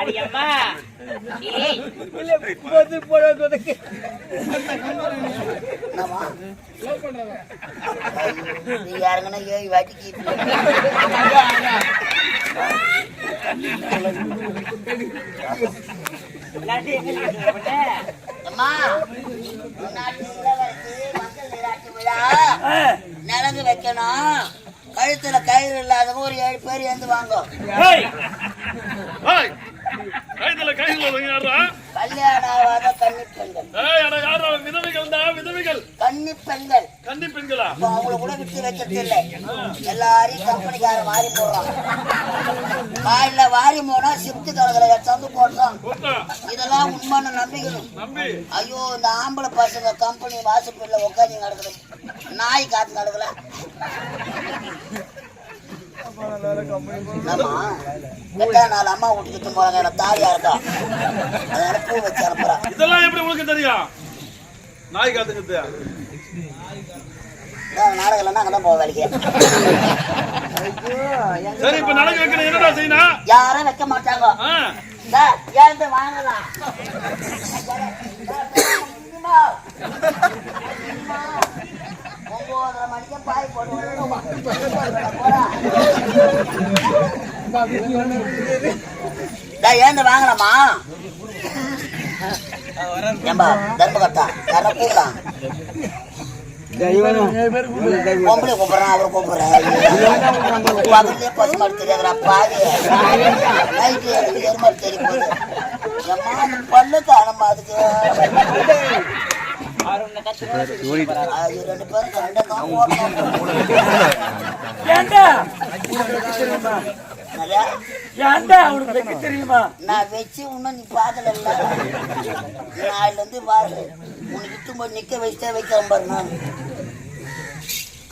அடியம்மா யாருங்கன்னா ஏழு வாட்டி நலங்கு வைக்கணும். கழுத்துல கயிறு இல்லாதவங்க ஒரு 7 பேர் ஏந்து வாங்க. கல்யாணம் ஆகாத கன்னி பெண்கள் அவங்கள கூட விட்டு வைக்கிறது இல்லை. எல்லாரையும் கம்பெனிக்கார வாரி போடுறான். காலைல வாரி போனா சிப்து கலகல சந்து போடுறான். இதெல்லாம் உண்மையான நம்பிக்கணும். ஐயோ இந்த ஆம்பளை பசங்க கம்பெனி வாசப்படில உட்காந்து நடக்குது. நாய் காத்து நடக்கல. நாலு அம்மா வீட்டுக்கு போறாங்க. தாலியா இருக்கா அதனால பூ வச்சு அனுப்புறான். இதெல்லாம் எப்படி உங்களுக்கு தெரியும்? நாய் காத்துக்கிட்டு நாடகம்னா அங்கதான் போக வேலைக்கு. சரி இப்ப நாடகம் வைக்கணும் என்னடா செய்யணும்? யாரும் வைக்க மாட்டாங்க. ஏந்து வாங்கலாம். 9:30 மணிக்கு பாய் போடுவோம். ஏந்து வாங்கலாமா? ஏம்பா தர்மகர்த்தா யாரா கூப்பிடலாம். பொம்பளை கூப்பிடுறான் அவரை கூப்பிடுறேன். பகல்லே பசு மாதிரி தெரியாதுடா பாதி. நைட்டு எனக்கு எருமாரி தெரிய போகுது. எம்மா பல்லு காணமா அதுக்கு. 2 பேரும் கண்டதான் தெரியுமா? நான் வச்சு இன்னும் நீ பாக்கல. நாளைல இருந்து பாரு உனக்கு இட்டு போய் நிக்க வச்சுட்டே வைக்கிறேன் பாரு. நான்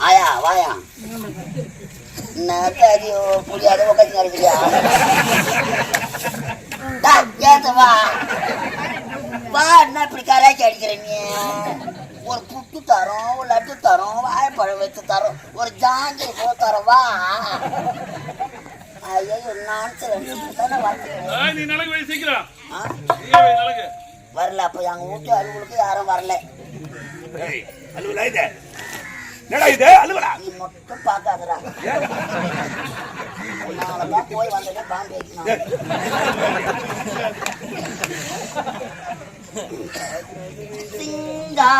ஆயா வாயா நோ புரியாத உட்காந்து நடக்குறியா? வா வா என்ன இப்படி கராய்ச்சி அடிக்கிற நீ? ஒரு புட்டு தரோம், ஒரு லட்டு தரோம், வாழைப்பழம் வச்சு தரோம், ஒரு ஜாங்கி போ தரோம். வா ஐயோ வரல. அப்ப எங்க வீட்டு அலுவலுக்கு யாரும் வரல. நீ மட்டும் பாக்காதடா. போய் வந்ததே பாம்பு சிங்கா